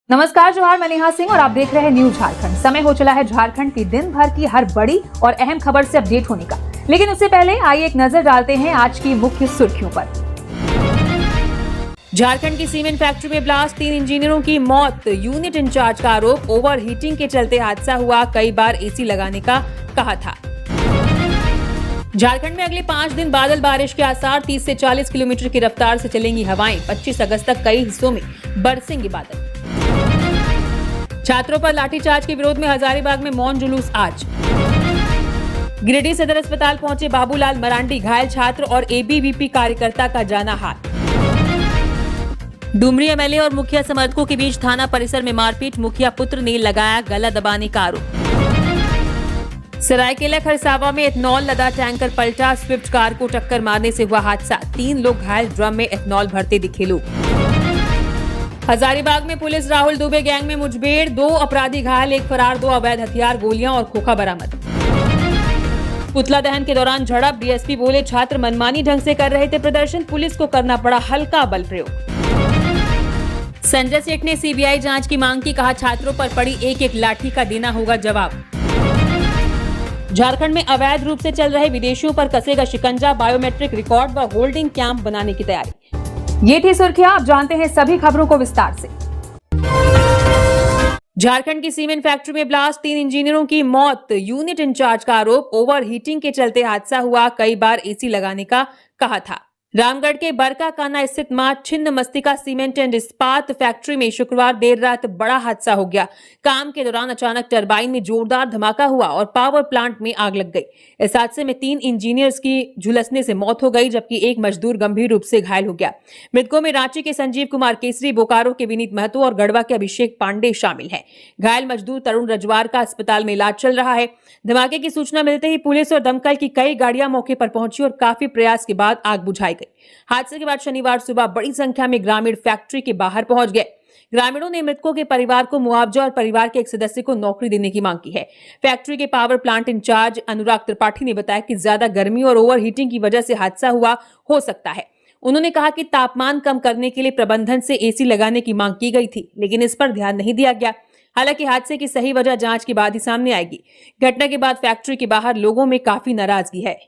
नमस्कार, जोहार। मैं नेहा सिंह और आप देख रहे हैं न्यूज झारखंड। समय हो चला है झारखंड की दिन भर की हर बड़ी और अहम खबर से अपडेट होने का, लेकिन उससे पहले आइए एक नजर डालते हैं आज की मुख्य सुर्खियों पर। झारखंड की सीमेंट फैक्ट्री में ब्लास्ट, 3 इंजीनियरों की मौत, यूनिट इंचार्ज का आरोप, ओवर हीटिंग के चलते हादसा हुआ, कई बार एसी लगाने का कहा था। झारखंड में अगले 5 दिन बादल बारिश के आसार, 30 से 40 किलोमीटर की रफ्तार से चलेंगी हवाएं, 25 अगस्त तक कई हिस्सों में बरसेंगे बादल। छात्रों पर लाठीचार्ज के विरोध में हजारीबाग में मौन जुलूस आज। गिरिडीह सदर अस्पताल पहुंचे बाबूलाल मरांडी, घायल छात्र और एबीवीपी कार्यकर्ता का जाना हाथ। डुमरी एमएलए और मुखिया समर्थकों के बीच थाना परिसर में मारपीट, मुखिया पुत्र ने लगाया गला दबाने का आरोप। सरायकेला खरसावा में एथनॉल लदा टैंकर पलटा, स्विफ्ट कार को टक्कर मारने से हुआ हादसा, 3 लोग घायल, ड्रम में एथनॉल भरते दिखे लोग। हजारीबाग में पुलिस राहुल दुबे गैंग में मुठभेड़, 2 अपराधी घायल, 1 फरार, 2 अवैध हथियार, गोलियां और खोखा बरामद। पुतला दहन के दौरान झड़प, डीएसपी बोले छात्र मनमानी ढंग से कर रहे थे प्रदर्शन, पुलिस को करना पड़ा हल्का बल प्रयोग। संजय सेठ ने सीबीआई जांच की मांग की, कहा छात्रों पर पड़ी एक लाठी का देना होगा जवाब। झारखंड में अवैध रूप से चल रहे विदेशियों पर कसेगा शिकंजा, बायोमेट्रिक रिकॉर्ड व होल्डिंग कैंप बनाने की तैयारी। ये थी सुर्खियां, आप जानते हैं सभी खबरों को विस्तार से। झारखंड की सीमेंट फैक्ट्री में ब्लास्ट, 3 इंजीनियरों की मौत, यूनिट इंचार्ज का आरोप, ओवर हीटिंग के चलते हादसा हुआ, कई बार एसी लगाने का कहा था। रामगढ़ के बरकाकाना स्थित मां छिन्नमस्तिका सीमेंट एंड इस्पात फैक्ट्री में शुक्रवार देर रात बड़ा हादसा हो गया। काम के दौरान अचानक टरबाइन में जोरदार धमाका हुआ और पावर प्लांट में आग लग गई। इस हादसे में 3 इंजीनियर्स की झुलसने से मौत हो गई, जबकि 1 मजदूर गंभीर रूप से घायल हो गया। मृतकों में रांची के संजीव कुमार केसरी, बोकारो के विनीत महतो और गढ़वा के अभिषेक पांडे शामिल हैं। घायल मजदूर तरुण रजवार का अस्पताल में इलाज चल रहा है। धमाके की सूचना मिलते ही पुलिस और दमकल की कई गाड़ियां मौके पर पहुंची और काफी प्रयास के बाद आग बुझाई गई। हादसे के बाद शनिवार सुबह बड़ी संख्या में ग्रामीण फैक्ट्री के बाहर पहुंच गए। ग्रामीणों ने मृतकों के परिवार को मुआवजा और परिवार के एक सदस्य को नौकरी देने की मांग की है। फैक्ट्री के power plant in charge Anurag Tripathi ने बताया कि ज्यादा गर्मी और ओवर हीटिंग की वजह से हादसा हुआ हो सकता है। उन्होंने कहा कि तापमान कम करने के लिए प्रबंधन से एसी लगाने की मांग की गई थी, लेकिन इस पर ध्यान नहीं दिया गया। हालांकि हादसे की सही वजह जांच के बाद ही सामने आएगी। घटना के बाद फैक्ट्री के बाहर लोगों में काफी नाराजगी है।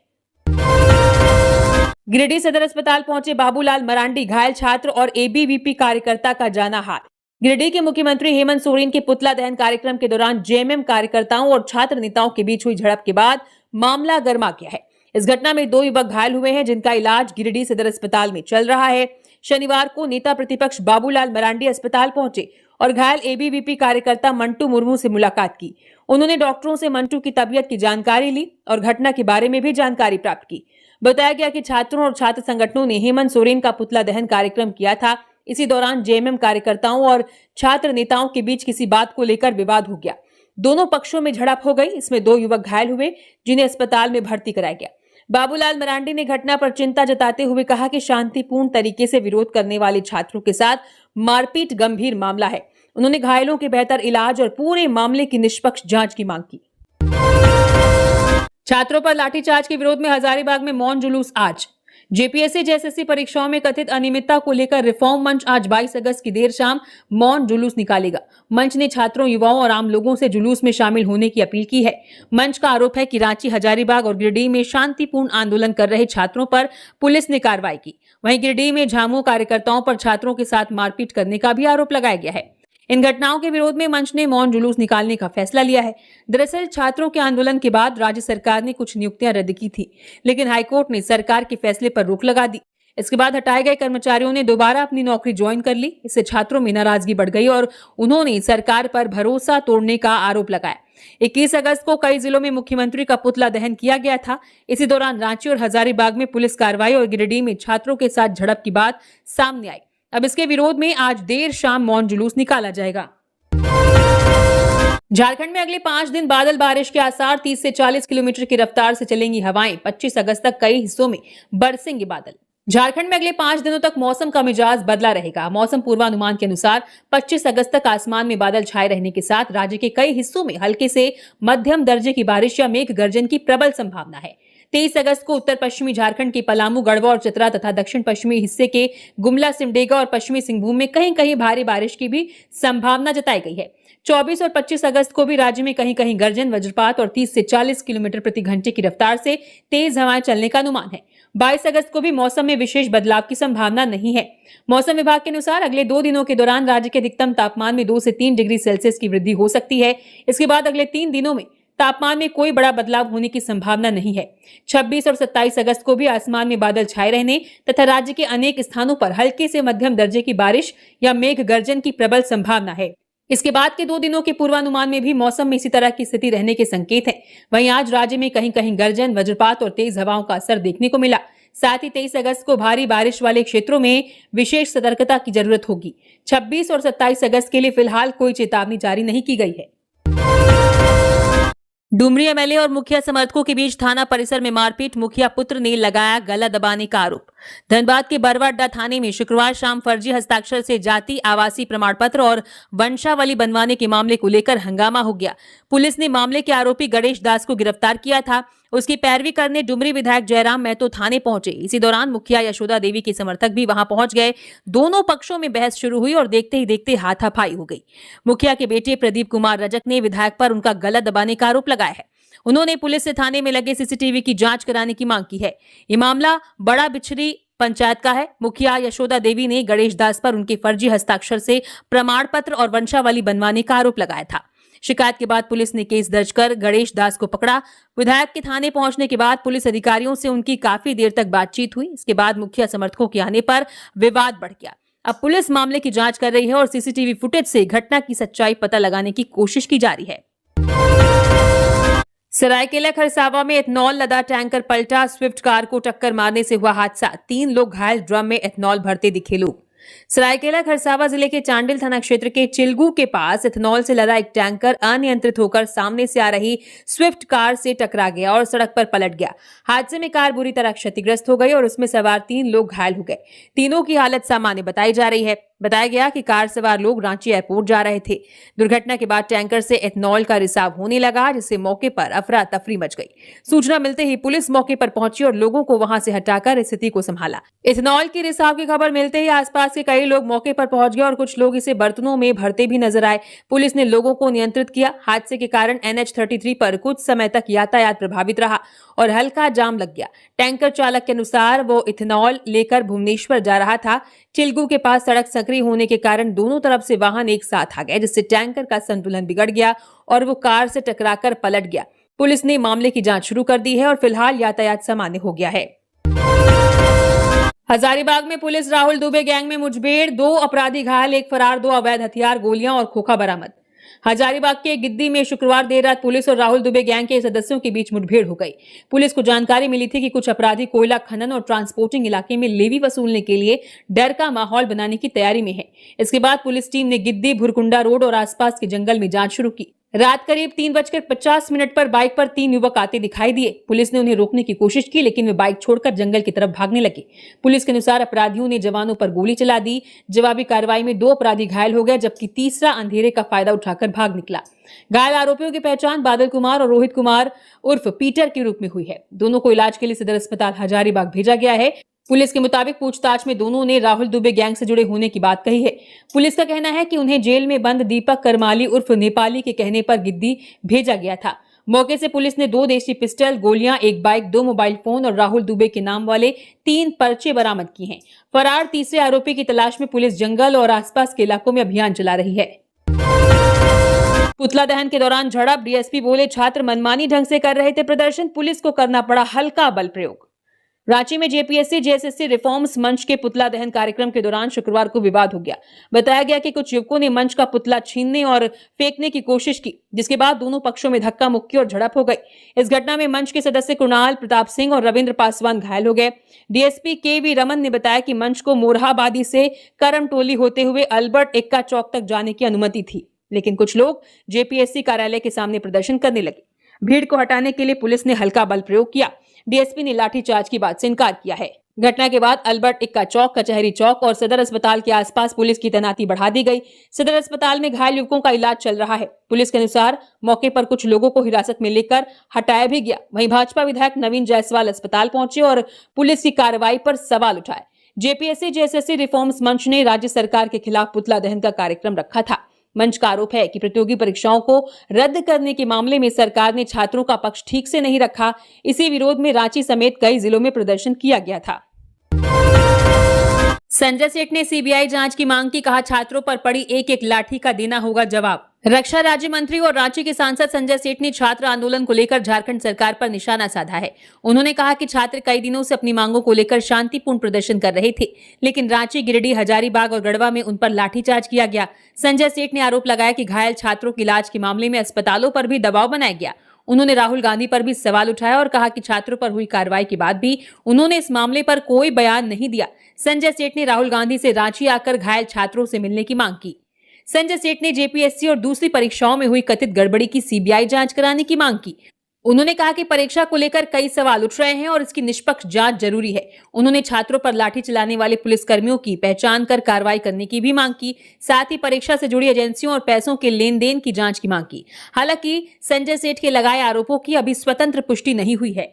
गिरिडीह सदर अस्पताल पहुंचे बाबूलाल मरांडी, घायल छात्र और एबीवीपी कार्यकर्ता का जाना हाथ। गिरिडीह के मुख्यमंत्री हेमंत सोरेन के पुतला दहन कार्यक्रम के दौरान जेएमएम कार्यकर्ताओं और छात्र नेताओं के बीच हुई झड़प के बाद मामला गर्मा गया है। इस घटना में 2 युवक घायल हुए हैं, जिनका इलाज गिरिडीह सदर अस्पताल में चल रहा है। शनिवार को नेता प्रतिपक्ष बाबूलाल मरांडी अस्पताल पहुंचे और घायल एबीवीपी कार्यकर्ता मंटू मुर्मू से मुलाकात की। उन्होंने डॉक्टरों से मंटू की तबीयत की जानकारी ली और घटना के बारे में भी जानकारी प्राप्त की। बताया गया कि छात्रों और छात्र संगठनों ने हेमंत सोरेन का पुतला दहन कार्यक्रम किया था। इसी दौरान जेएमएम कार्यकर्ताओं और छात्र नेताओं के बीच किसी बात को लेकर विवाद हो गया। दोनों पक्षों में झड़प हो गई। इसमें 2 युवक घायल हुए, जिन्हें अस्पताल में भर्ती कराया गया। बाबूलाल मरांडी ने घटना पर चिंता जताते हुए कहा कि शांतिपूर्ण तरीके से विरोध करने वाले छात्रों के साथ मारपीट गंभीर मामला है। उन्होंने घायलों के बेहतर इलाज और पूरे मामले की निष्पक्ष जांच की मांग की। छात्रों पर लाठीचार्ज के विरोध में हजारीबाग में मौन जुलूस आज। जेपीएससी जेएसएससी परीक्षाओं में कथित अनियमितता को लेकर रिफॉर्म मंच आज 22 अगस्त की देर शाम मौन जुलूस निकालेगा। मंच ने छात्रों, युवाओं और आम लोगों से जुलूस में शामिल होने की अपील की है। मंच का आरोप है कि रांची, हजारीबाग और गिरिडीह में शांतिपूर्ण आंदोलन कर रहे छात्रों पर पुलिस ने कार्रवाई की। वहीं गिरिडीह में झामुमो कार्यकर्ताओं पर छात्रों के साथ मारपीट करने का भी आरोप लगाया गया है। इन घटनाओं के विरोध में मंच ने मौन जुलूस निकालने का फैसला लिया है। दरअसल छात्रों के आंदोलन के बाद राज्य सरकार ने कुछ नियुक्तियां रद्द की थी, लेकिन हाईकोर्ट ने सरकार के फैसले पर रोक लगा दी। इसके बाद हटाए गए कर्मचारियों ने दोबारा अपनी नौकरी ज्वाइन कर ली। इससे छात्रों में नाराजगी बढ़ गई और उन्होंने सरकार पर भरोसा तोड़ने का आरोप लगाया। 21 अगस्त को कई जिलों में मुख्यमंत्री का पुतला दहन किया गया था। इसी दौरान रांची और हजारीबाग में पुलिस कार्रवाई और गिरिडीह में छात्रों के साथ झड़प की बात सामने आई। अब इसके विरोध में आज देर शाम मौन जुलूस निकाला जाएगा। झारखंड में अगले 5 दिन बादल बारिश के आसार, 30 से 40 किलोमीटर की रफ्तार से चलेंगी हवाएं, 25 अगस्त तक कई हिस्सों में बरसेंगे बादल। झारखंड में अगले 5 दिनों तक मौसम का मिजाज बदला रहेगा। मौसम पूर्वानुमान के अनुसार 25 अगस्त तक आसमान में बादल छाए रहने के साथ राज्य के कई हिस्सों में हल्के से मध्यम दर्जे की बारिश या मेघ गर्जन की प्रबल संभावना है। 23 अगस्त को उत्तर पश्चिमी झारखंड के पलामू, गढ़वा और चतरा तथा दक्षिण पश्चिमी हिस्से के गुमला, सिमडेगा और पश्चिमी सिंहभूम में कहीं कहीं भारी बारिश की भी संभावना जताई गई है। 24 और 25 अगस्त को भी राज्य में कहीं कहीं गर्जन, वज्रपात और 30 से 40 किलोमीटर प्रति घंटे की रफ्तार से तेज हवाएं चलने का अनुमान है। 22 अगस्त को भी मौसम में विशेष बदलाव की संभावना नहीं है। मौसम विभाग के अनुसार अगले 2 दिनों के दौरान राज्य के अधिकतम तापमान में 2 से 3 डिग्री सेल्सियस की वृद्धि हो सकती है। इसके बाद अगले 3 दिनों में तापमान में कोई बड़ा बदलाव होने की संभावना नहीं है। 26 और 27 अगस्त को भी आसमान में बादल छाए रहने तथा राज्य के अनेक स्थानों पर हल्के से मध्यम दर्जे की बारिश या मेघ गर्जन की प्रबल संभावना है। इसके बाद के 2 दिनों के पूर्वानुमान में भी मौसम में इसी तरह की स्थिति रहने के संकेत हैं। वहीं आज राज्य में कहीं कहीं गर्जन, वज्रपात और तेज हवाओं का असर देखने को मिला। साथ ही 23 अगस्त को भारी बारिश वाले क्षेत्रों में विशेष सतर्कता की जरूरत होगी। 26 और 27 अगस्त के लिए फिलहाल कोई चेतावनी जारी नहीं की गई है। डुमरी एमएलए और मुखिया समर्थकों के बीच थाना परिसर में मारपीट, मुखिया पुत्र ने लगाया गला दबाने का आरोप। धनबाद के बरवा अड्डा थाने में शुक्रवार शाम फर्जी हस्ताक्षर से जाति, आवासीय प्रमाण पत्र और वंशावली बनवाने के मामले को लेकर हंगामा हो गया। पुलिस ने मामले के आरोपी गणेश दास को गिरफ्तार किया था। उसकी पैरवी करने डुमरी विधायक जयराम महतो थाने पहुंचे। इसी दौरान मुखिया यशोदा देवी के समर्थक भी वहां पहुंच गए। दोनों पक्षों में बहस शुरू हुई और देखते ही देखते हाथापाई हो गई। मुखिया के बेटे प्रदीप कुमार रजक ने विधायक पर उनका गला दबाने का आरोप लगाया है। उन्होंने पुलिस से थाने में लगे सीसीटीवी की जांच कराने की मांग की है। ये मामला बड़ा बिछरी पंचायत का है। मुखिया यशोदा देवी ने गणेश दास पर उनके फर्जी हस्ताक्षर से प्रमाण पत्र और वंशावली बनवाने का आरोप लगाया था। शिकायत के बाद पुलिस ने केस दर्ज कर गणेश दास को पकड़ा। विधायक के थाने पहुंचने के बाद पुलिस अधिकारियों से उनकी काफी देर तक बातचीत हुई। इसके बाद मुखिया समर्थकों के आने पर विवाद बढ़ गया। अब पुलिस मामले की जांच कर रही है और सीसीटीवी फुटेज से घटना की सच्चाई पता लगाने की कोशिश की जा रही है। सरायकेला खरसावा में एथनॉल लदा टैंकर पलटा, स्विफ्ट कार को टक्कर मारने से हुआ हादसा। 3 लोग घायल, ड्रम में एथनॉल भरते दिखे लोग। सरायकेला खरसावा जिले के चांडिल थाना क्षेत्र के चिलगू के पास एथनॉल से लदा एक टैंकर अनियंत्रित होकर सामने से आ रही स्विफ्ट कार से टकरा गया और सड़क पर पलट गया। हादसे में कार बुरी तरह क्षतिग्रस्त हो गई और उसमें सवार 3 लोग घायल हो गए। तीनों की हालत सामान्य बताई जा रही है। बताया गया कि कार सवार लोग रांची एयरपोर्ट जा रहे थे। दुर्घटना के बाद टैंकर से एथनॉल का रिसाव होने लगा, जिससे मौके पर अफरा तफरी मच गई। सूचना मिलते ही पुलिस मौके पर पहुंची और लोगों को वहां से हटाकर स्थिति को संभाला। एथनॉल के रिसाव की खबर मिलते ही आसपास के कई लोग मौके पर पहुंच गए और कुछ लोग इसे बर्तनों में भरते भी नजर आए। पुलिस ने लोगों को नियंत्रित किया। हादसे के कारण NH33 पर कुछ समय तक यातायात प्रभावित रहा और हल्का जाम लग गया। टैंकर चालक के अनुसार वो इथेनॉल लेकर भुवनेश्वर जा रहा था। चिलगू के पास सड़क सक्रिय होने के कारण दोनों तरफ से वाहन एक साथ आ गए, जिससे टैंकर का संतुलन बिगड़ गया और वो कार से टकराकर पलट गया। पुलिस ने मामले की जांच शुरू कर दी है और फिलहाल यातायात सामान्य हो गया है। हजारीबाग में पुलिस राहुल दुबे गैंग में मुठभेड़, 2 अपराधी घायल, 1 फरार, 2 अवैध हथियार, गोलियां और खोखा बरामद। हजारीबाग के गिद्दी में शुक्रवार देर रात पुलिस और राहुल दुबे गैंग के सदस्यों के बीच मुठभेड़ हो गई। पुलिस को जानकारी मिली थी कि कुछ अपराधी कोयला खनन और ट्रांसपोर्टिंग इलाके में लेवी वसूलने के लिए डर का माहौल बनाने की तैयारी में है। इसके बाद पुलिस टीम ने गिद्दी, भुरकुंडा रोड और आसपास के जंगल में जांच शुरू की। रात करीब 3:50 पर बाइक पर 3 युवक आते दिखाई दिए। पुलिस ने उन्हें रोकने की कोशिश की, लेकिन वे बाइक छोड़कर जंगल की तरफ भागने लगे। पुलिस के अनुसार अपराधियों ने जवानों पर गोली चला दी। जवाबी कार्रवाई में 2 अपराधी घायल हो गए, जबकि तीसरा अंधेरे का फायदा उठाकर भाग निकला। घायल आरोपियों की पहचान बादल कुमार और रोहित कुमार उर्फ पीटर के रूप में हुई है। दोनों को इलाज के लिए सदर अस्पताल हजारीबाग भेजा गया है। पुलिस के मुताबिक पूछताछ में दोनों ने राहुल दुबे गैंग से जुड़े होने की बात कही है। पुलिस का कहना है कि उन्हें जेल में बंद दीपक करमाली उर्फ नेपाली के कहने पर गिद्दी भेजा गया था। मौके से पुलिस ने 2 देशी पिस्टल, गोलियां, 1 बाइक, 2 मोबाइल फोन और राहुल दुबे के नाम वाले 3 पर्चे बरामद किए हैं। फरार तीसरे आरोपी की तलाश में पुलिस जंगल और आसपास के इलाकों में अभियान चला रही है। पुतला दहन के दौरान झड़प, डीएसपी बोले छात्र मनमानी ढंग से कर रहे थे प्रदर्शन, पुलिस को करना पड़ा हल्का बल प्रयोग। रांची में जेपीएससी जेएसएससी रिफॉर्म्स मंच के पुतला दहन कार्यक्रम के दौरान शुक्रवार को विवाद हो गया। बताया गया कि कुछ युवकों ने मंच का पुतला छीनने और फेंकने की कोशिश की, जिसके बाद दोनों पक्षों में धक्का मुक्की और झड़प हो गई। इस घटना में मंच के सदस्य कुणाल प्रताप सिंह और रविंद्र पासवान घायल हो गए। डीएसपी केवी रमन ने बताया कि मंच को मोरहाबादी से करमटोली होते हुए अल्बर्ट एक्का चौक तक जाने की अनुमति थी, लेकिन कुछ लोग जेपीएससी कार्यालय के सामने प्रदर्शन करने लगे। भीड़ को हटाने के लिए पुलिस ने हल्का बल प्रयोग किया। डीएसपी ने लाठीचार्ज की बात से इनकार किया है। घटना के बाद अल्बर्ट इक्का चौक, कचहरी चौक और सदर अस्पताल के आसपास पुलिस की तैनाती बढ़ा दी गई। सदर अस्पताल में घायल युवकों का इलाज चल रहा है। पुलिस के अनुसार मौके पर कुछ लोगों को हिरासत में लेकर हटाया भी गया। वहीं भाजपा विधायक नवीन जायसवाल अस्पताल पहुंचे और पुलिस की कार्रवाई पर सवाल उठाए। जेपीएससी जेएसएससी रिफॉर्म्स मंच ने राज्य सरकार के खिलाफ पुतला दहन का कार्यक्रम रखा था। मंच का आरोप है कि प्रतियोगी परीक्षाओं को रद्द करने के मामले में सरकार ने छात्रों का पक्ष ठीक से नहीं रखा। इसी विरोध में रांची समेत कई जिलों में प्रदर्शन किया गया था। संजय सेठ ने सीबीआई जांच की मांग की, कहा छात्रों पर पड़ी एक एक लाठी का देना होगा जवाब। रक्षा राज्य मंत्री और रांची के सांसद संजय सेठ ने छात्र आंदोलन को लेकर झारखंड सरकार पर निशाना साधा है। उन्होंने कहा कि छात्र कई दिनों से अपनी मांगों को लेकर शांतिपूर्ण प्रदर्शन कर रहे थे, लेकिन रांची, गिरिडीह, हजारीबाग और गढ़वा में उन पर लाठीचार्ज किया गया। संजय सेठ ने आरोप लगाया कि घायल छात्रों के इलाज के मामले में अस्पतालों पर भी दबाव बनाया गया। उन्होंने राहुल गांधी पर भी सवाल उठाया और कहा कि छात्रों पर हुई कार्रवाई के बाद भी उन्होंने इस मामले पर कोई बयान नहीं दिया। संजय सेठ ने राहुल गांधी से रांची आकर घायल छात्रों से मिलने की मांग की। संजय सेठ ने जेपीएससी और दूसरी परीक्षाओं में हुई कथित गड़बड़ी की सीबीआई जांच कराने की मांग की। उन्होंने कहा कि परीक्षा को लेकर कई सवाल उठ रहे हैं और इसकी निष्पक्ष जांच जरूरी है। उन्होंने छात्रों पर लाठी चलाने वाले पुलिसकर्मियों की पहचान कर कार्रवाई करने की भी मांग की। साथ ही परीक्षा से जुड़ी एजेंसियों और पैसों के लेन देन की जांच की मांग की। हालांकि संजय सेठ के लगाए आरोपों की अभी स्वतंत्र पुष्टि नहीं हुई है।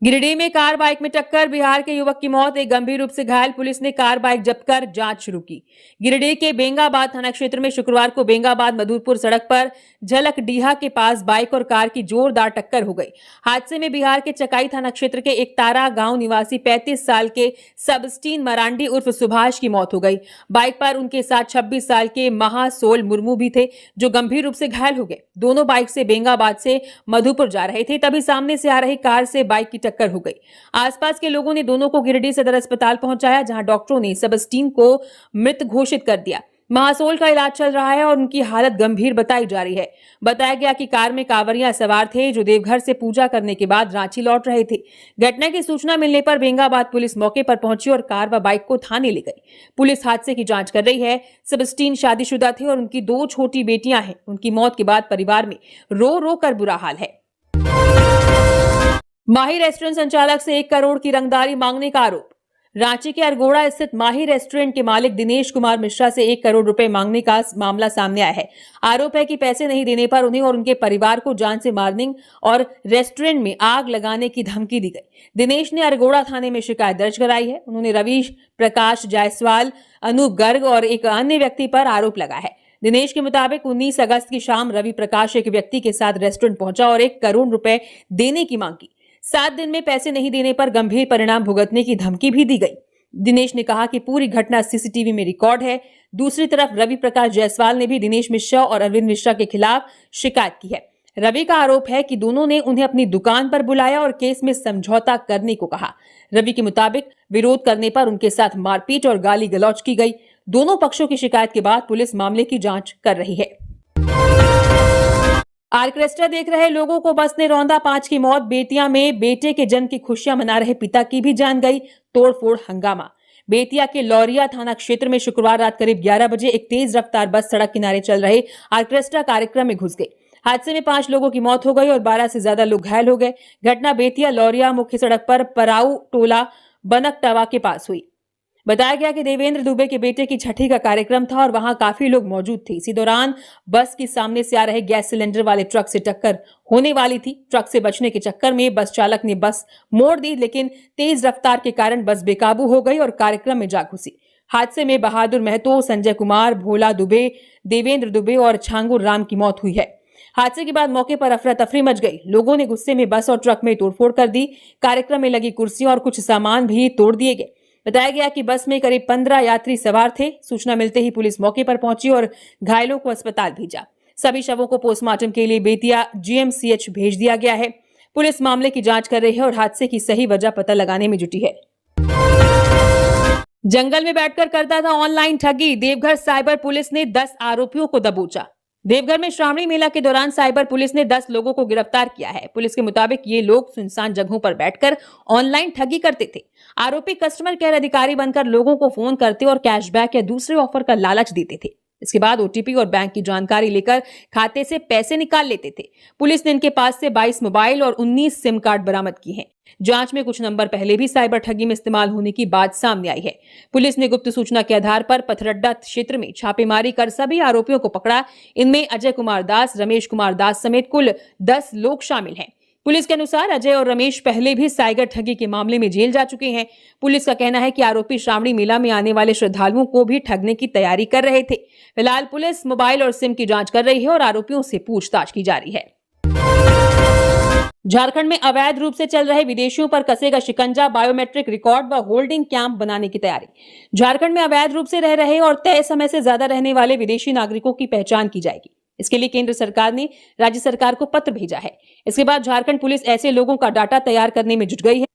गिरिडीह में कार बाइक में टक्कर, बिहार के युवक की मौत, एक गंभीर रूप से घायल। पुलिस ने कार बाइक जब्त कर जांच शुरू की। गिरिडीह के बेंगाबाद थाना क्षेत्र में शुक्रवार को बेंगाबाद मधुरपुर सड़क पर झलकडीहा के पास बाइक और कार की जोरदार टक्कर हो गई। हादसे में बिहार के चकाई थाना क्षेत्र के एक तारा गांव निवासी 35 साल के सबस्टीन मरांडी उर्फ सुभाष की मौत हो गई। बाइक पर उनके साथ 26 साल के महासोल मुर्मू भी थे, जो गंभीर रूप से घायल हो गए। दोनों बाइक से बेंगाबाद से मधुपुर जा रहे थे, तभी सामने से आ रही कार से बाइक की टक्कर हो गई। आसपास के लोगों ने दोनों को गिरिडीह सदर अस्पताल पहुंचाया, जहां डॉक्टरों ने सबस्टीन को मृत घोषित कर दिया। महासोल का इलाज चल रहा है और उनकी हालत गंभीर बताई जा रही है। बताया गया कि कार में कांवरिया सवार थे, जो देवघर से पूजा करने के बाद रांची लौट रहे थे। घटना की सूचना मिलने पर बेंगाबाद पुलिस मौके पर पहुंची और कार व बाइक को थाने ले गई। पुलिस हादसे की जांच कर रही है। सबस्टीन शादीशुदा थे और उनकी 2 छोटी बेटियां हैं। उनकी मौत के बाद परिवार में रो रो कर बुरा हाल है। माही रेस्टोरेंट संचालक से 1 करोड़ की रंगदारी मांगने का आरोप। रांची के अरगोड़ा स्थित माही रेस्टोरेंट के मालिक दिनेश कुमार मिश्रा से 1 करोड़ रुपए मांगने का मामला सामने आया है। आरोप है कि पैसे नहीं देने पर उन्हें और उनके परिवार को जान से मारने और रेस्टोरेंट में आग लगाने की धमकी दी गई। दिनेश ने अरगोड़ा थाने में शिकायत दर्ज कराई है। उन्होंने रवि प्रकाश जायसवाल, अनूप गर्ग और एक अन्य व्यक्ति पर आरोप लगाया है। दिनेश के मुताबिक 19 अगस्त की शाम रवि प्रकाश एक व्यक्ति के साथ रेस्टोरेंट पहुंचा और 1 करोड़ रुपए देने की मांग की। 7 दिन में पैसे नहीं देने पर गंभीर परिणाम भुगतने की धमकी भी दी गई। दिनेश ने कहा कि पूरी घटना सीसीटीवी में रिकॉर्ड है। दूसरी तरफ रवि प्रकाश जायसवाल ने भी दिनेश मिश्रा और अरविंद मिश्रा के खिलाफ शिकायत की है। रवि का आरोप है कि दोनों ने उन्हें अपनी दुकान पर बुलाया और केस में समझौता करने को कहा। रवि के मुताबिक विरोध करने पर उनके साथ मारपीट और गाली गलौज की गई। दोनों पक्षों की शिकायत के बाद पुलिस मामले की जांच कर रही है। ऑर्केस्ट्रा देख रहे लोगों को बस ने रौंदा, 5 की मौत। बेतिया में बेटे के जन्म की खुशियां मना रहे पिता की भी जान गई। तोड़फोड़ हंगामा। बेतिया के लौरिया थाना क्षेत्र में शुक्रवार रात करीब 11 बजे एक तेज रफ्तार बस सड़क किनारे चल रहे ऑर्केस्ट्रा कार्यक्रम में घुस गई। हादसे में 5 लोगों की मौत हो गई और 12 से ज्यादा लोग घायल हो गए। घटना बेतिया लौरिया मुख्य सड़क पर पराऊ टोला बनकटवा के पास हुई। बताया गया कि देवेंद्र दुबे के बेटे की छठी का कार्यक्रम था और वहां काफी लोग मौजूद थे। इसी दौरान बस की सामने से आ रहे गैस सिलेंडर वाले ट्रक से टक्कर होने वाली थी। ट्रक से बचने के चक्कर में बस चालक ने बस मोड़ दी, लेकिन तेज रफ्तार के कारण बस बेकाबू हो गई और कार्यक्रम में जा घुसी। हादसे में बहादुर महतो, संजय कुमार, भोला दुबे, देवेंद्र दुबे और छांगुर राम की मौत हुई है। हादसे के बाद मौके पर अफरा तफरी मच गई। लोगों ने गुस्से में बस और ट्रक में तोड़फोड़ कर दी। कार्यक्रम में लगी कुर्सियां और कुछ सामान भी तोड़ दिए गए। बताया गया कि बस में करीब 15 यात्री सवार थे। सूचना मिलते ही पुलिस मौके पर पहुंची और घायलों को अस्पताल भेजा। सभी शवों को पोस्टमार्टम के लिए बेतिया जीएमसीएच भेज दिया गया है। पुलिस मामले की जांच कर रही है और हादसे की सही वजह पता लगाने में जुटी है। जंगल में बैठकर करता था ऑनलाइन ठगी, देवघर साइबर पुलिस ने 10 आरोपियों को दबोचा। देवघर में श्रावणी मेला के दौरान साइबर पुलिस ने 10 लोगों को गिरफ्तार किया है। पुलिस के मुताबिक ये लोग सुनसान जगहों पर बैठकर ऑनलाइन ठगी करते थे। आरोपी कस्टमर केयर अधिकारी बनकर लोगों को फोन करते और कैशबैक या दूसरे ऑफर का लालच देते थे। इसके बाद ओटीपी और बैंक की जानकारी लेकर खाते से पैसे निकाल लेते थे। पुलिस ने इनके पास से 22 मोबाइल और 19 सिम कार्ड बरामद किए हैं। जांच में कुछ नंबर पहले भी साइबर ठगी में इस्तेमाल होने की बात सामने आई है। पुलिस ने गुप्त सूचना के आधार पर पथरड्डा क्षेत्र में छापेमारी कर सभी आरोपियों को पकड़ा। इनमें अजय कुमार दास, रमेश कुमार दास समेत कुल 10 लोग शामिल हैं। पुलिस के अनुसार अजय और रमेश पहले भी साइबर ठगी के मामले में जेल जा चुके हैं। पुलिस का कहना है कि आरोपी श्रावणी मेला में आने वाले श्रद्धालुओं को भी ठगने की तैयारी कर रहे थे। फिलहाल पुलिस मोबाइल और सिम की जांच कर रही है और आरोपियों से पूछताछ की जा रही है। झारखंड में अवैध रूप से चल रहे विदेशियों पर कसेगा शिकंजा, बायोमेट्रिक रिकॉर्ड व होल्डिंग कैंप बनाने की तैयारी। झारखंड में अवैध रूप से रह रहे और तय समय से ज्यादा रहने वाले विदेशी नागरिकों की पहचान की जाएगी। इसके लिए केंद्र सरकार ने राज्य सरकार को पत्र भेजा है। इसके बाद झारखंड पुलिस ऐसे लोगों का डाटा तैयार करने में जुट गई है।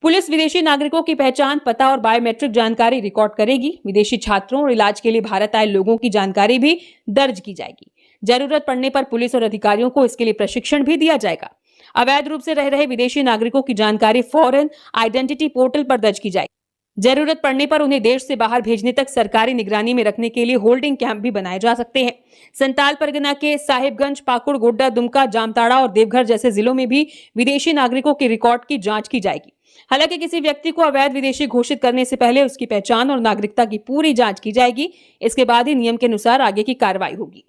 पुलिस विदेशी नागरिकों की पहचान, पता और बायोमेट्रिक जानकारी रिकॉर्ड करेगी। विदेशी छात्रों और इलाज के लिए भारत आए लोगों की जानकारी भी दर्ज की जाएगी। जरूरत पड़ने पर पुलिस और अधिकारियों को इसके लिए प्रशिक्षण भी दिया जाएगा। अवैध रूप से रह रहे विदेशी नागरिकों की जानकारी फॉरेन आइडेंटिटी पोर्टल पर दर्ज की जाएगी। जरूरत पड़ने पर उन्हें देश से बाहर भेजने तक सरकारी निगरानी में रखने के लिए होल्डिंग कैंप भी बनाए जा सकते हैं। संताल परगना के साहिबगंज, पाकुड़, गोड्डा, दुमका, जामताड़ा और देवघर जैसे जिलों में भी विदेशी नागरिकों के रिकॉर्ड की जांच की जाएगी। हालांकि किसी व्यक्ति को अवैध विदेशी घोषित करने से पहले उसकी पहचान और नागरिकता की पूरी जांच की जाएगी। इसके बाद ही नियम के अनुसार आगे की कार्रवाई होगी।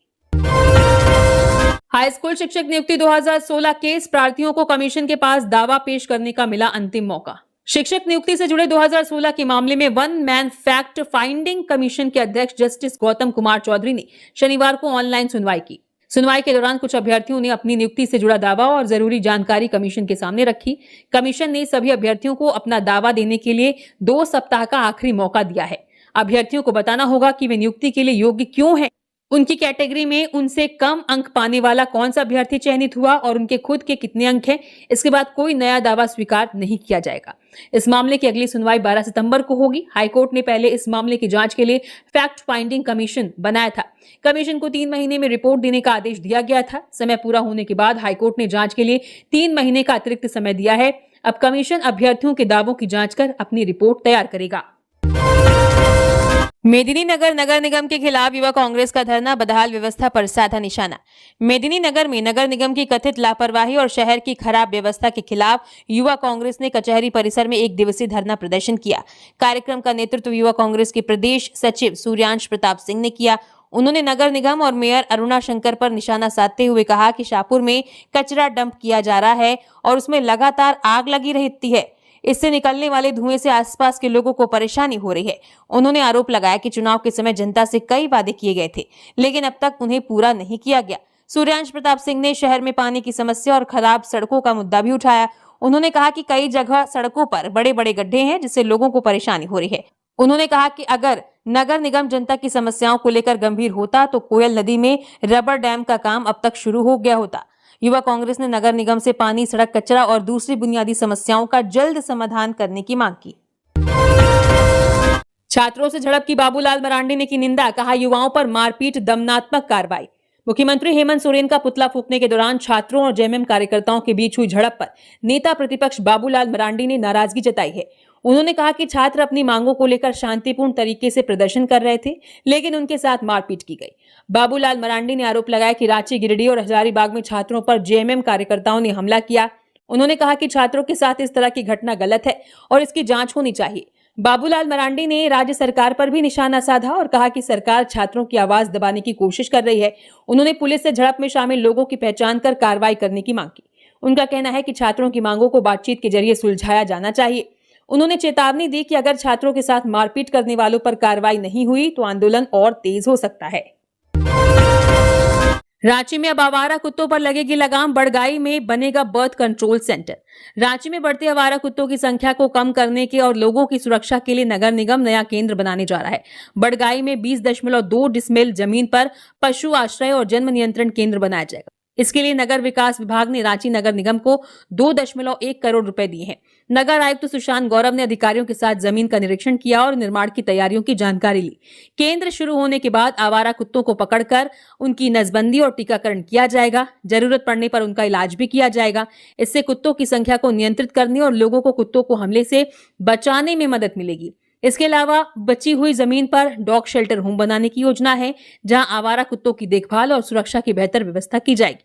हाई स्कूल शिक्षक नियुक्ति 2016 केस प्रार्थियों को कमीशन के पास दावा पेश करने का मिला अंतिम मौका। शिक्षक नियुक्ति से जुड़े 2016 के मामले में one man fact finding commission के अध्यक्ष जस्टिस गौतम कुमार चौधरी ने शनिवार को ऑनलाइन सुनवाई की। सुनवाई के दौरान कुछ अभ्यर्थियों ने अपनी नियुक्ति से जुड़ा दावा और जरूरी जानकारी कमीशन के सामने रखी। कमीशन ने सभी अभ्यर्थियों को अपना दावा देने के लिए 2 सप्ताह का आखिरी मौका दिया है। अभ्यर्थियों को बताना होगा कि वे नियुक्ति के लिए योग्य क्यों हैं, उनकी कैटेगरी में उनसे कम अंक पाने वाला कौन सा अभ्यर्थी चयनित हुआ और उनके खुद के कितने अंक हैं। इसके बाद कोई नया दावा स्वीकार नहीं किया जाएगा। इस मामले की अगली सुनवाई 12 सितंबर को होगी। हाईकोर्ट ने पहले इस मामले की जांच के लिए फैक्ट फाइंडिंग कमीशन बनाया था। कमीशन को 3 महीने में रिपोर्ट देने का आदेश दिया गया था। समय पूरा होने के बाद हाईकोर्ट ने जांच के लिए 3 महीने का अतिरिक्त समय दिया है। अब कमीशन अभ्यर्थियों के दावों की जांच कर अपनी रिपोर्ट तैयार करेगा। मेदिनीनगर नगर निगम के खिलाफ युवा कांग्रेस का धरना, बदहाल व्यवस्था पर साधा निशाना। मेदिनीनगर में नगर निगम की कथित लापरवाही और शहर की खराब व्यवस्था के खिलाफ युवा कांग्रेस ने कचहरी परिसर में 1 दिवसीय धरना प्रदर्शन किया। कार्यक्रम का नेतृत्व युवा कांग्रेस के प्रदेश सचिव सूर्यांश प्रताप सिंह ने किया। उन्होंने नगर निगम और मेयर अरुणा शंकर पर निशाना साधते हुए कहा कि शाहपुर में कचरा डंप किया जा रहा है और उसमें लगातार आग लगी रहती है। इससे निकलने वाले धुएं से आसपास के लोगों को परेशानी हो रही है। उन्होंने आरोप लगाया कि चुनाव के समय जनता से कई वादे किए गए थे, लेकिन अब तक उन्हें पूरा नहीं किया गया। सूर्यांश प्रताप सिंह ने शहर में पानी की समस्या और खराब सड़कों का मुद्दा भी उठाया। उन्होंने कहा कि कई जगह सड़कों पर बड़े बड़े गड्ढे हैं, जिससे लोगों को परेशानी हो रही है। उन्होंने कहा कि अगर नगर निगम जनता की समस्याओं को लेकर गंभीर होता तो कोयल नदी में रबर डैम का काम अब तक शुरू हो गया होता। युवा कांग्रेस ने नगर निगम से पानी, सड़क, कचरा और दूसरी बुनियादी समस्याओं का जल्द समाधान करने की मांग की। छात्रों से झड़प की बाबूलाल मरांडी ने की निंदा, कहा युवाओं पर मारपीट दमनात्मक कार्रवाई। मुख्यमंत्री हेमंत सोरेन का पुतला फूंकने के दौरान छात्रों और जेएमएम कार्यकर्ताओं के बीच हुई झड़प पर नेता प्रतिपक्ष बाबूलाल मरांडी ने नाराजगी जताई है। उन्होंने कहा कि छात्र अपनी मांगों को लेकर शांतिपूर्ण तरीके से प्रदर्शन कर रहे थे, लेकिन उनके साथ मारपीट की गई। बाबूलाल मरांडी ने आरोप लगाया कि रांची, गिरिडीह और हजारीबाग में छात्रों पर जेएमएम कार्यकर्ताओं ने हमला किया। उन्होंने कहा कि छात्रों के साथ इस तरह की घटना गलत है और इसकी जांच होनी चाहिए। बाबूलाल मरांडी ने राज्य सरकार पर भी निशाना साधा और कहा कि सरकार छात्रों की आवाज दबाने की कोशिश कर रही है। उन्होंने पुलिस से झड़प में शामिल लोगों की पहचान कर कार्रवाई करने की मांग की। उनका कहना है कि छात्रों की मांगों को बातचीत के जरिए सुलझाया जाना चाहिए। उन्होंने चेतावनी दी कि अगर छात्रों के साथ मारपीट करने वालों पर कार्रवाई नहीं हुई तो आंदोलन और तेज हो सकता है। रांची में अब आवारा कुत्तों पर लगेगी लगाम, बड़गाई में बनेगा बर्थ कंट्रोल सेंटर। रांची में बढ़ते आवारा कुत्तों की संख्या को कम करने के और लोगों की सुरक्षा के लिए नगर निगम नया केंद्र बनाने जा रहा है। बड़गाई में 20.2 डिसमिल जमीन पर पशु आश्रय और जन्म नियंत्रण केंद्र बनाया जाएगा। इसके लिए नगर विकास विभाग ने रांची नगर निगम को 2.1 करोड़ रुपए दिए हैं। नगर आयुक्त सुशांत गौरव ने अधिकारियों के साथ जमीन का निरीक्षण किया और निर्माण की तैयारियों की जानकारी ली। केंद्र शुरू होने के बाद आवारा कुत्तों को पकड़कर उनकी नसबंदी और टीकाकरण किया जाएगा। जरूरत पड़ने पर उनका इलाज भी किया जाएगा। इससे कुत्तों की संख्या को नियंत्रित करने और लोगों को कुत्तों को हमले से बचाने में मदद मिलेगी। इसके अलावा बची हुई जमीन पर डॉग शेल्टर होम बनाने की योजना है, जहां आवारा कुत्तों की देखभाल और सुरक्षा की बेहतर व्यवस्था की जाएगी।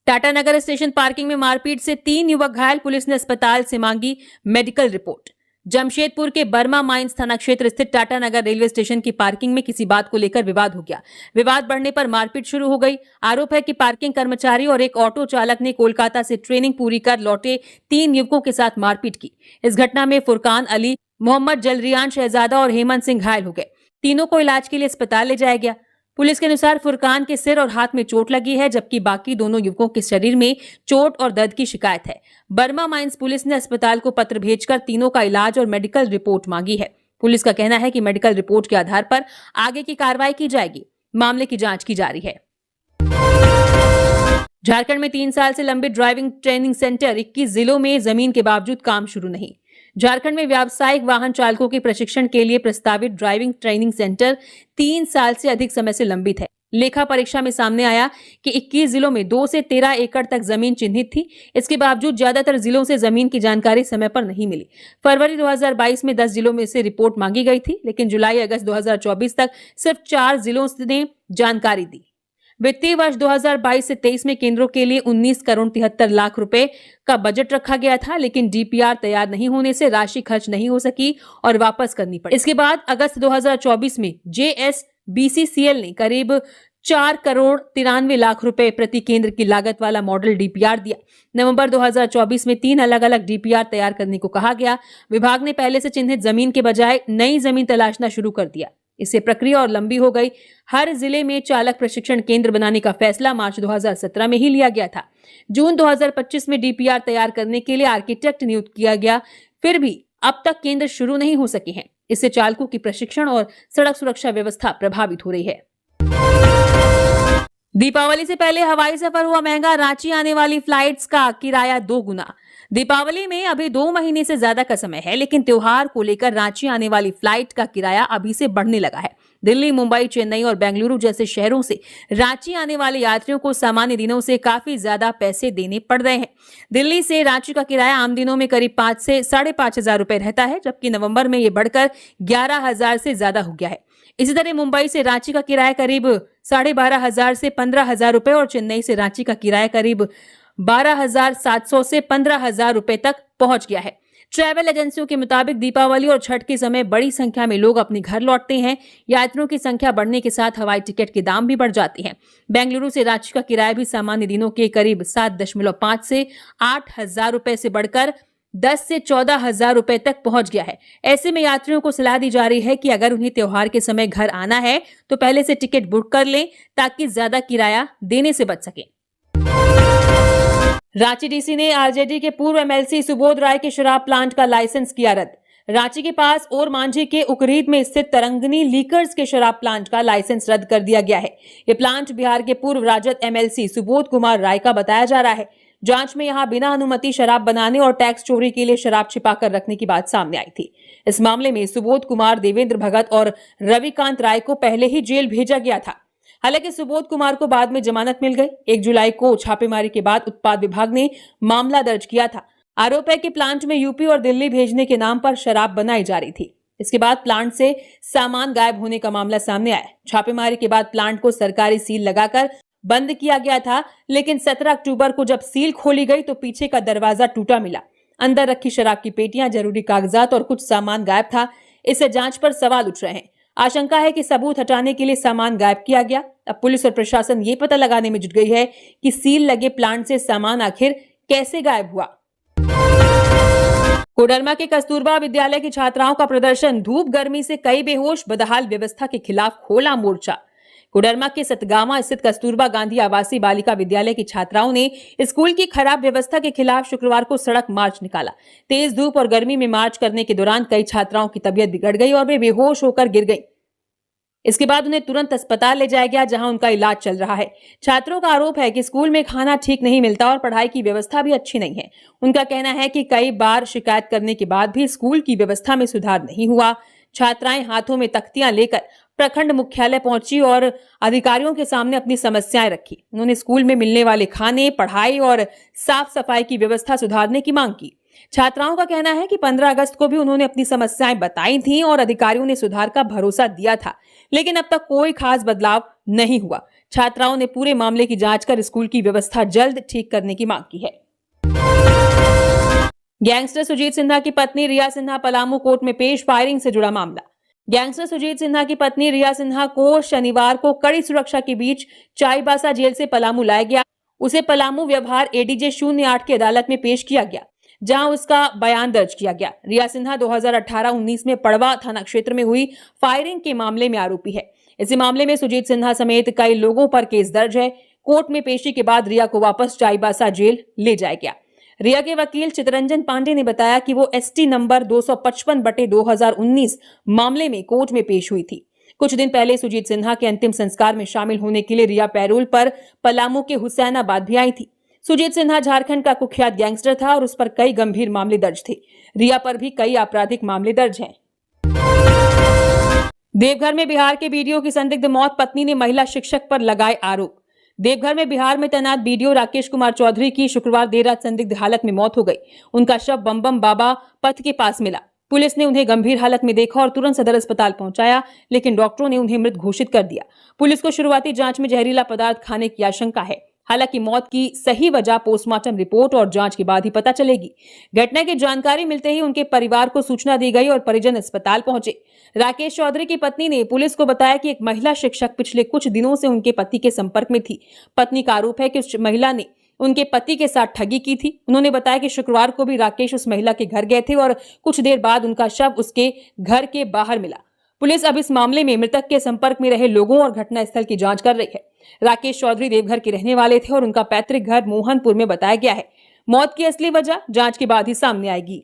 टाटानगर स्टेशन पार्किंग में मारपीट से 3 युवक घायल, पुलिस ने अस्पताल से मांगी मेडिकल रिपोर्ट। जमशेदपुर के बर्मा माइंस थाना क्षेत्र स्थित टाटानगर रेलवे स्टेशन की पार्किंग में किसी बात को लेकर विवाद हो गया। विवाद बढ़ने पर मारपीट शुरू हो गई। आरोप है कि पार्किंग कर्मचारी और एक ऑटो चालक ने कोलकाता से ट्रेनिंग पूरी कर लौटे 3 युवकों के साथ मारपीट की। इस घटना में फुरकान अली, मोहम्मद जलरियान शहजादा और हेमंत सिंह घायल हो गए। तीनों को इलाज के लिए अस्पताल ले जाया गया। पुलिस के अनुसार फुरकान के सिर और हाथ में चोट लगी है, जबकि बाकी दोनों युवकों के शरीर में चोट और दर्द की शिकायत है। बर्मा माइंस पुलिस ने अस्पताल को पत्र भेजकर तीनों का इलाज और मेडिकल रिपोर्ट मांगी है। पुलिस का कहना है कि मेडिकल रिपोर्ट के आधार पर आगे की कार्रवाई की जाएगी। मामले की जांच की जा रही है। झारखंड में 3 साल से लंबित ड्राइविंग ट्रेनिंग सेंटर 21 जिलों में जमीन के बावजूद काम शुरू नहीं। झारखंड में व्यावसायिक वाहन चालकों के प्रशिक्षण के लिए प्रस्तावित ड्राइविंग ट्रेनिंग सेंटर 3 साल से अधिक समय से लंबित है। लेखा परीक्षा में सामने आया कि 21 जिलों में 2 से 13 एकड़ तक जमीन चिन्हित थी। इसके बावजूद ज्यादातर जिलों से जमीन की जानकारी समय पर नहीं मिली। फरवरी 2022 में 10 जिलों में से रिपोर्ट मांगी गई थी, लेकिन जुलाई अगस्त 2024 तक सिर्फ 4 जिलों ने जानकारी दी। वित्तीय वर्ष 2022 से 23 में केंद्रों के लिए 19 करोड़ 73 लाख रुपए का बजट रखा गया था, लेकिन डीपीआर तैयार नहीं होने से राशि खर्च नहीं हो सकी और वापस करनी पड़ी। इसके बाद अगस्त 2024 में जेएसबीसीसीएल ने करीब 4 करोड़ 93 लाख रुपए प्रति केंद्र की लागत वाला मॉडल डीपीआर दिया। नवंबर 2024 में 3 अलग अलग डीपीआर तैयार करने को कहा गया। विभाग ने पहले से चिन्हित जमीन के बजाय नई जमीन तलाशना शुरू कर दिया। इससे प्रक्रिया और लंबी हो गई। हर जिले में चालक प्रशिक्षण केंद्र बनाने का फैसला मार्च 2017 में ही लिया गया था। जून 2025 में डीपीआर तैयार करने के लिए आर्किटेक्ट नियुक्त किया गया, फिर भी अब तक केंद्र शुरू नहीं हो सके हैं। इससे चालकों की प्रशिक्षण और सड़क सुरक्षा व्यवस्था प्रभावित हो रही है। दीपावली से पहले हवाई सफर हुआ महंगा, रांची आने वाली फ्लाइट्स का किराया 2 गुना। दीपावली में अभी 2 महीने से ज्यादा का समय है, लेकिन त्योहार को लेकर रांची आने वाली फ्लाइट का किराया अभी से बढ़ने लगा है। दिल्ली, मुंबई, चेन्नई और बेंगलुरु जैसे शहरों से रांची आने वाले यात्रियों को सामान्य दिनों से काफी ज्यादा पैसे देने पड़ रहे हैं। दिल्ली से रांची का किराया आम दिनों में करीब 5 से 5,500 रुपए रहता है, जबकि नवंबर में ये बढ़कर 11,000 से ज्यादा हो गया है। इसी तरह मुंबई से रांची का किराया करीब 12,500 से 15,000 रुपए और चेन्नई से रांची का किराया करीब 12,700 से 15,000 रुपए तक पहुंच गया है। ट्रैवल एजेंसियों के मुताबिक दीपावली और छठ के समय बड़ी संख्या में लोग अपने घर लौटते हैं। यात्रियों की संख्या बढ़ने के साथ हवाई टिकट के दाम भी बढ़ जाते हैं। बेंगलुरु से रांची का किराया भी सामान्य दिनों के करीब 7.5 से 8,000 रुपए से बढ़कर 10 से 14,000 रुपए तक पहुंच गया है। ऐसे में यात्रियों को सलाह दी जा रही है कि अगर उन्हें त्योहार के समय घर आना है तो पहले से टिकट बुक कर लें, ताकि ज्यादा किराया देने से बच सके। रांची डीसी ने आरजेडी के पूर्व एमएलसी सुबोध राय के शराब प्लांट का लाइसेंस किया रद्द। रांची के पास और मांझी के उकरीद में स्थित तरंगनी लीकर्स के शराब प्लांट का लाइसेंस रद्द कर दिया गया है। ये प्लांट बिहार के पूर्व राजद एमएलसी सुबोध कुमार राय का बताया जा रहा है। जांच में यहां बिना अनुमति शराब बनाने और टैक्स चोरी के लिए शराब छिपाकर रखने की बात सामने आई थी। इस मामले में सुबोध कुमार, देवेंद्र भगत और रविकांत राय को पहले ही जेल भेजा गया था। हालांकि सुबोध कुमार को बाद में जमानत मिल गई। 1 जुलाई को छापेमारी के बाद उत्पाद विभाग ने मामला दर्ज किया था। आरोप है कि प्लांट में यूपी और दिल्ली भेजने के नाम पर शराब बनाई जा रही थी। इसके बाद प्लांट से सामान गायब होने का मामला सामने आया। छापेमारी के बाद प्लांट को सरकारी सील लगाकर बंद किया गया था, लेकिन 17 अक्टूबर को जब सील खोली गई तो पीछे का दरवाजा टूटा मिला। अंदर रखी शराब की पेटियां, जरूरी कागजात और कुछ सामान गायब था। इससे जांच पर सवाल उठ रहे हैं। आशंका है कि सबूत हटाने के लिए सामान गायब किया गया। अब पुलिस और प्रशासन ये पता लगाने में जुट गई है कि सील लगे प्लांट से सामान आखिर कैसे गायब हुआ। कोडरमा के कस्तूरबा विद्यालय की छात्राओं का प्रदर्शन, धूप गर्मी से कई बेहोश, बदहाल व्यवस्था के खिलाफ खोला मोर्चा। कोडरमा के सतगावा स्थित कस्तूरबा गांधी आवासीय बालिका विद्यालय की छात्राओं ने स्कूल की खराब व्यवस्था के खिलाफ शुक्रवार को सड़क मार्च निकाला। तेज धूप और गर्मी में मार्च करने के दौरान कई छात्राओं की तबीयत बिगड़ गई और वे बेहोश होकर गिर गईं। इसके बाद उन्हें तुरंत अस्पताल ले जाया गया, जहां उनका इलाज चल रहा है। छात्रों का आरोप है कि स्कूल में खाना ठीक नहीं मिलता और पढ़ाई की व्यवस्था भी अच्छी नहीं है। उनका कहना है कि कई बार शिकायत करने के बाद भी स्कूल की व्यवस्था में सुधार नहीं हुआ। छात्राएं हाथों में तख्तियां लेकर प्रखंड मुख्यालय पहुंची और अधिकारियों के सामने अपनी समस्याएं रखी। उन्होंने स्कूल में मिलने वाले खाने, पढ़ाई और साफ सफाई की व्यवस्था सुधारने की मांग की। छात्राओं का कहना है कि 15 अगस्त को भी उन्होंने अपनी समस्याएं बताई थीं और अधिकारियों ने सुधार का भरोसा दिया था, लेकिन अब तक कोई खास बदलाव नहीं हुआ। छात्राओं ने पूरे मामले की जांच कर स्कूल की व्यवस्था जल्द ठीक करने की मांग की है। गैंगस्टर सुजीत सिन्हा की पत्नी रिया सिन्हा पलामू कोर्ट में पेश, फायरिंग से जुड़ा मामला। गैंगस्टर सुजीत सिन्हा की पत्नी रिया सिन्हा को शनिवार को कड़ी सुरक्षा के बीच चाईबासा जेल से पलामू लाया गया। उसे पलामू व्यवहार एडीजे 08 की अदालत में पेश किया गया, जहां उसका बयान दर्ज किया गया। रिया सिन्हा 2018-19 में पड़वा थाना क्षेत्र में हुई फायरिंग के मामले में आरोपी है। इसी मामले में सुजीत सिन्हा समेत कई लोगों पर केस दर्ज है। कोर्ट में पेशी के बाद रिया को वापस चाईबासा जेल ले जाया गया। रिया के वकील चितरंजन पांडे ने बताया कि वो एसटी नंबर 255/2019 मामले में कोर्ट में पेश हुई थी। कुछ दिन पहले सुजीत सिन्हा के अंतिम संस्कार में शामिल होने के लिए रिया पैरोल पर पलामू के हुसैनाबाद भी आई थी। सुजीत सिन्हा झारखंड का कुख्यात गैंगस्टर था और उस पर कई गंभीर मामले दर्ज थे। रिया पर भी कई आपराधिक मामले दर्ज हैं। देवघर में बिहार के बीडीओ की संदिग्ध मौत, पत्नी ने महिला शिक्षक पर लगाए आरोप। देवघर में बिहार में तैनात बीडीओ राकेश कुमार चौधरी की शुक्रवार देर रात संदिग्ध हालत में मौत हो गई। उनका शव बम बाबा पथ के पास मिला। पुलिस ने उन्हें गंभीर हालत में देखा और तुरंत सदर अस्पताल पहुंचाया, लेकिन डॉक्टरों ने उन्हें मृत घोषित कर दिया। पुलिस को शुरुआती जांच में जहरीला पदार्थ खाने की आशंका है। हालांकि मौत की सही वजह पोस्टमार्टम रिपोर्ट और जांच के बाद ही पता चलेगी। घटना की जानकारी मिलते ही उनके परिवार को सूचना दी गई और परिजन अस्पताल पहुंचे। राकेश चौधरी की पत्नी ने पुलिस को बताया कि एक महिला शिक्षक पिछले कुछ दिनों से उनके पति के संपर्क में थी। पत्नी का आरोप है कि उस महिला ने उनके पति के साथ ठगी की थी। उन्होंने बताया कि शुक्रवार को भी राकेश उस महिला के घर गए थे और कुछ देर बाद उनका शव उसके घर के बाहर मिला। पुलिस अब इस मामले में मृतक के संपर्क में रहे लोगों और घटनास्थल की जांच कर रही है। राकेश चौधरी देवघर के रहने वाले थे और उनका पैतृक घर मोहनपुर में बताया गया है। मौत की असली वजह जांच के बाद ही सामने आएगी।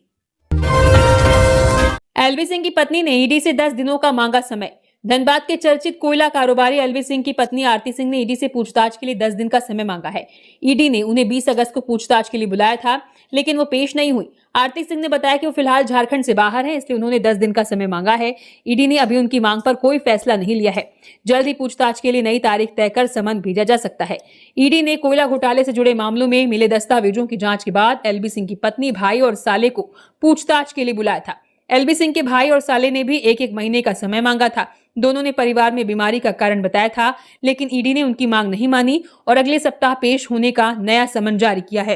एलवी सिंह की पत्नी ने ईडी से 10 दिनों का मांगा समय। धनबाद के चर्चित कोयला कारोबारी एलवी सिंह की पत्नी आरती सिंह ने ईडी से पूछताछ के लिए 10 दिन का समय मांगा है। ईडी ने उन्हें 20 अगस्त को पूछताछ के लिए बुलाया था, लेकिन वो पेश नहीं हुई। आरती सिंह ने बताया कि वो फिलहाल झारखंड से बाहर है, इसलिए उन्होंने 10 दिन का समय मांगा है। ईडी ने अभी उनकी मांग पर कोई फैसला नहीं लिया है। जल्द ही पूछताछ के लिए नई तारीख तय कर समन भेजा जा सकता है। ईडी ने कोयला घोटाले से जुड़े मामलों में मिले दस्तावेजों की जांच के बाद एलवी सिंह की पत्नी, भाई और साले को पूछताछ के लिए बुलाया था। एलवी सिंह के भाई और साले ने भी एक महीने का समय मांगा था। दोनों ने परिवार में बीमारी का कारण बताया था, लेकिन ईडी ने उनकी मांग नहीं मानी और अगले सप्ताह पेश होने का नया समन जारी किया है।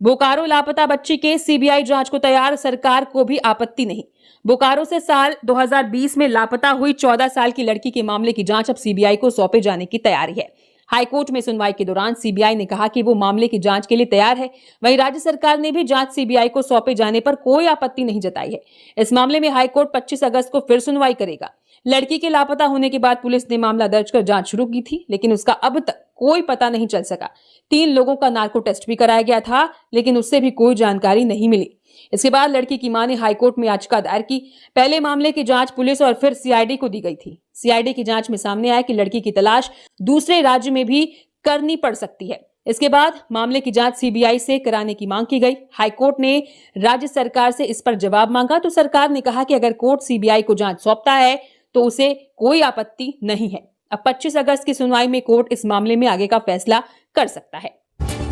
बोकारो लापता बच्ची केस सीबीआई जांच को तैयार, सरकार को भी आपत्ति नहीं। बोकारो से साल 2020 में लापता हुई 14 साल की लड़की के मामले की जांच अब सीबीआई को सौंपे जाने की तैयारी है। हाईकोर्ट में सुनवाई के दौरान सीबीआई ने कहा कि वो मामले की जांच के लिए तैयार है। वहीं राज्य सरकार ने भी जांच सीबीआई को सौंपे जाने पर कोई आपत्ति नहीं जताई है। इस मामले में हाईकोर्ट 25 अगस्त को फिर सुनवाई करेगा। लड़की के लापता होने के बाद पुलिस ने मामला दर्ज कर जांच शुरू की थी, लेकिन उसका अब तक कोई पता नहीं चल सका। 3 लोगों का नार्को टेस्ट भी कराया गया था, लेकिन उससे भी कोई जानकारी नहीं मिली। इसके बाद लड़की की मां ने हाईकोर्ट में याचिका दायर की। पहले मामले की जांच पुलिस और फिर सीआईडी को दी गई थी। सीआईडी की जांच में सामने आया कि लड़की की तलाश दूसरे राज्य में भी करनी पड़ सकती है। इसके बाद मामले की जांच सीबीआई से कराने की मांग की गई। हाईकोर्ट ने राज्य सरकार से इस पर जवाब मांगा तो सरकार ने कहा कि अगर कोर्ट सीबीआई को जांच सौंपता है तो उसे कोई आपत्ति नहीं है। अब 25 अगस्त की सुनवाई में कोर्ट इस मामले में आगे का फैसला कर सकता है।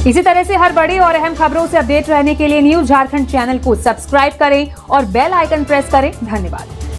इसी तरह से हर बड़ी और अहम खबरों से अपडेट रहने के लिए न्यूज़ झारखंड चैनल को सब्सक्राइब करें और बेल आइकन प्रेस करें। धन्यवाद।